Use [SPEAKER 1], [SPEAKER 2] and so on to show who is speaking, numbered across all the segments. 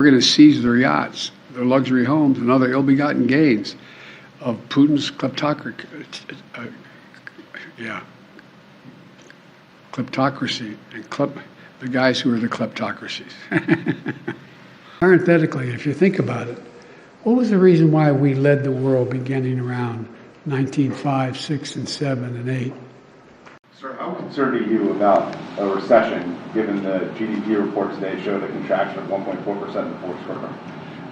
[SPEAKER 1] going to seize their yachts, their luxury homes, and other ill-begotten gains of Putin's kleptocracy. Kleptocracy and the guys who are the kleptocracies. Parenthetically, if you think about it, what was the reason why we led the world beginning around 1905, 6, and 7, and 8?
[SPEAKER 2] Sir, how concerned are you about a recession, given the GDP report today showed a contraction of 1.4% in the fourth quarter?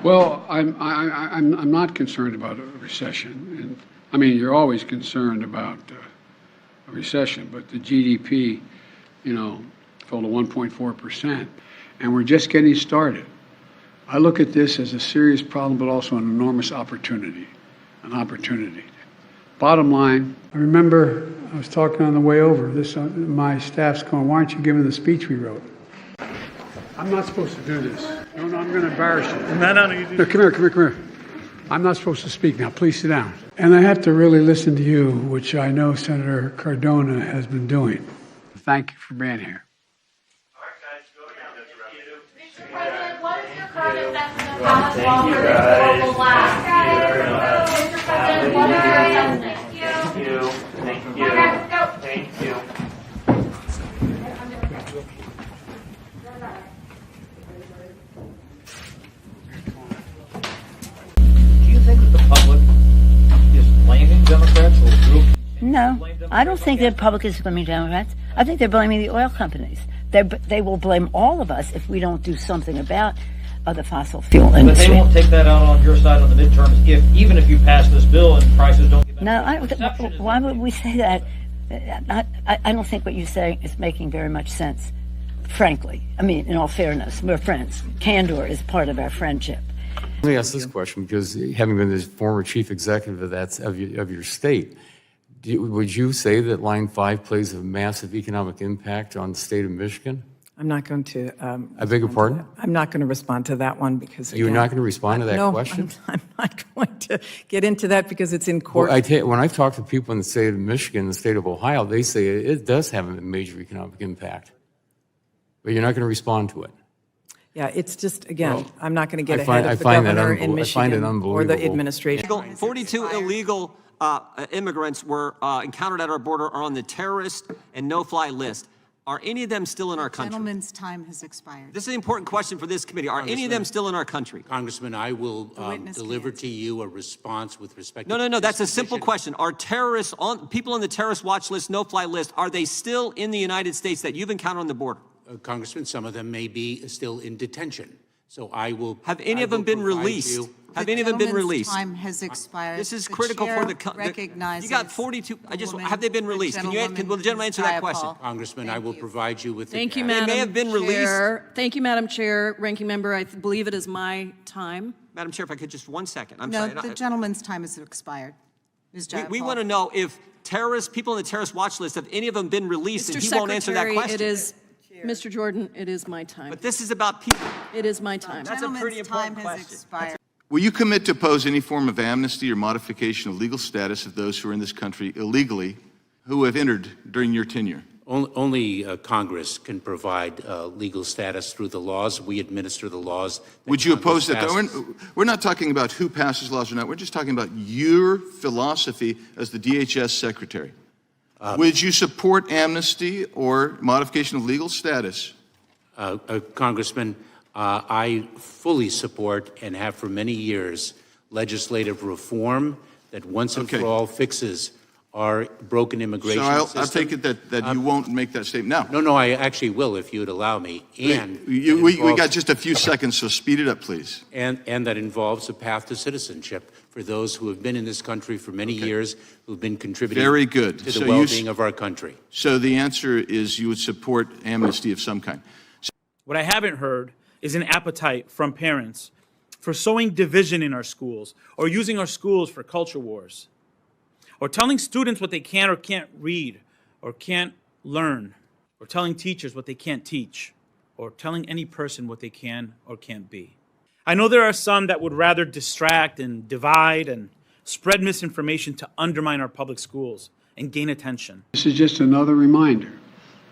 [SPEAKER 1] Well, I'm not concerned about a recession. And I mean, you're always concerned about a recession, but the GDP, fell to 1.4%, and we're just getting started. I look at this as a serious problem, but also an enormous opportunity, Bottom line, I remember I was talking on the way over. My staff's going, why aren't you giving the speech we wrote? I'm not supposed to do this. No, I'm going to embarrass you.
[SPEAKER 3] No, you do.
[SPEAKER 1] Come here. I'm not supposed to speak now. Please sit down. And I have to really listen to you, which I know Senator Cardona has been doing. Thank you for being here.
[SPEAKER 4] Mr. President, what is your current assessment of how this law will last? Mr. President, what is your assessment?
[SPEAKER 3] Thank you.
[SPEAKER 5] Do you think that the public is blaming Democrats or group?
[SPEAKER 6] No, I don't think the public is blaming Democrats. I think they're blaming the oil companies. They will blame all of us if we don't do something about the fossil fuel industry.
[SPEAKER 5] But they won't take that out on your side on the midterms, even if you pass this bill and prices don't get back.
[SPEAKER 6] No, why would we say that? I don't think what you're saying is making very much sense, frankly. I mean, in all fairness, we're friends. Candor is part of our friendship.
[SPEAKER 7] Let me ask this question, because having been the former chief executive of your state, would you say that Line 5 plays a massive economic impact on the state of Michigan?
[SPEAKER 8] I'm not going to.
[SPEAKER 7] I beg your pardon?
[SPEAKER 8] I'm not going to respond to that one because
[SPEAKER 7] you're not going to respond to that question?
[SPEAKER 8] I'm not going to get into that because it's in court.
[SPEAKER 7] Well, when I've talked to people in the state of Michigan, the state of Ohio, they say it does have a major economic impact, but you're not going to respond to it.
[SPEAKER 8] Yeah, it's just, again, well, I'm not going to get
[SPEAKER 7] ahead
[SPEAKER 8] of the governor in Michigan or the administration.
[SPEAKER 9] 42 illegal immigrants were encountered at our border are on the terrorist and no-fly list. Are any of them still in our country?
[SPEAKER 10] Gentleman's time has expired.
[SPEAKER 9] This is an important question for this committee. Are any of them still in our country?
[SPEAKER 11] Congressman, I will deliver to you a response with respect to...
[SPEAKER 9] No, that's a simple question. Are terrorists, people on the terrorist watch list, no-fly list, are they still in the United States that you've encountered on the border?
[SPEAKER 11] Congressman, some of them may be still in detention. So I will...
[SPEAKER 9] Have any of them been released? Have any of them been released?
[SPEAKER 10] Time has expired.
[SPEAKER 9] This is critical for the... You got 42... have they been released? Can the gentleman answer that question?
[SPEAKER 11] Congressman, I will provide you with...
[SPEAKER 12] Thank you, Madam Chair.
[SPEAKER 9] They may have been released.
[SPEAKER 12] Thank you, Madam Chair. Ranking Member, I believe it is my time.
[SPEAKER 9] Madam Chair, if I could just 1 second. I'm
[SPEAKER 10] sorry.
[SPEAKER 9] No,
[SPEAKER 10] the gentleman's time has expired.
[SPEAKER 9] We want to know if people on the terrorist watch list, have any of them been released, and he won't answer that question.
[SPEAKER 12] It is... Mr. Jordan, it is my time.
[SPEAKER 9] But this is about people.
[SPEAKER 12] It is my time.
[SPEAKER 9] That's a pretty important question.
[SPEAKER 13] Will you commit to oppose any form of amnesty or modification of legal status of those who are in this country illegally who have entered during your tenure?
[SPEAKER 11] Only Congress can provide legal status through the laws. We administer the laws.
[SPEAKER 13] Would you oppose that? We're not talking about who passes laws or not. We're just talking about your philosophy as the DHS Secretary. Would you support amnesty or modification of legal status?
[SPEAKER 11] Congressman, I fully support and have for many years legislative reform that once and for all fixes our broken immigration system.
[SPEAKER 13] So I'll take it that you won't make that statement now.
[SPEAKER 11] No, I actually will if you would allow me. And
[SPEAKER 13] we got just a few seconds, so speed it up, please.
[SPEAKER 11] And that involves a path to citizenship for those who have been in this country for many years, who've been contributing to the well-being of our country.
[SPEAKER 13] So the answer is you would support amnesty of some kind.
[SPEAKER 3] What I haven't heard is an appetite from parents for sowing division in our schools or using our schools for culture wars, or telling students what they can or can't read or can't learn, or telling teachers what they can't teach, or telling any person what they can or can't be. I know there are some that would rather distract and divide and spread misinformation to undermine our public schools and gain attention.
[SPEAKER 1] This is just another reminder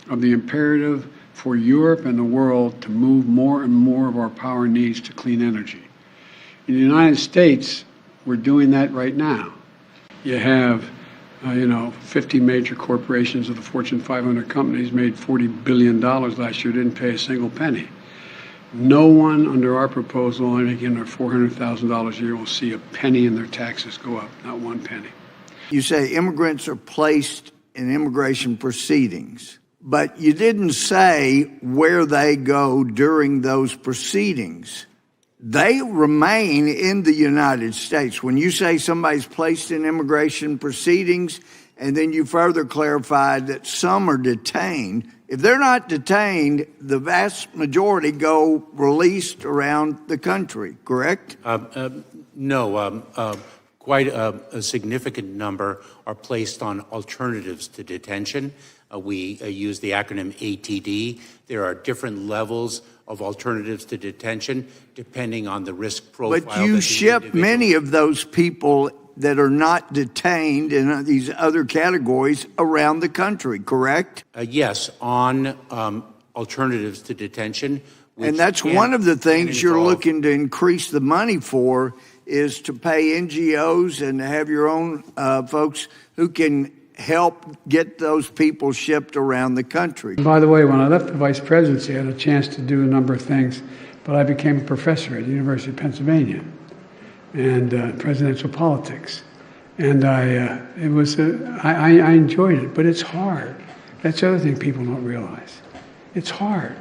[SPEAKER 1] of the imperative for Europe and the world to move more and more of our power needs to clean energy. In the United States, we're doing that right now. You have, 50 major corporations of the Fortune 500 companies made $40 billion last year, didn't pay a single penny. No one under our proposal, only making their $400,000 a year, will see a penny in their taxes go up, not one penny.
[SPEAKER 14] You say immigrants are placed in immigration proceedings, but you didn't say where they go during those proceedings. They remain in the United States. When you say somebody's placed in immigration proceedings, and then you further clarified that some are detained, if they're not detained, the vast majority go released around the country, correct?
[SPEAKER 11] No, quite a significant number are placed on alternatives to detention. We use the acronym ATD. There are different levels of alternatives to detention depending on the risk profile.
[SPEAKER 14] But you ship many of those people that are not detained in these other categories around the country, correct?
[SPEAKER 11] Yes, on alternatives to detention.
[SPEAKER 14] And that's one of the things you're looking to increase the money for, is to pay NGOs and to have your own folks who can help get those people shipped around the country.
[SPEAKER 1] By the way, when I left the vice presidency, I had a chance to do a number of things, but I became a professor at the University of Pennsylvania and presidential politics. And I enjoyed it, but it's hard. That's the other thing people don't realize. It's hard.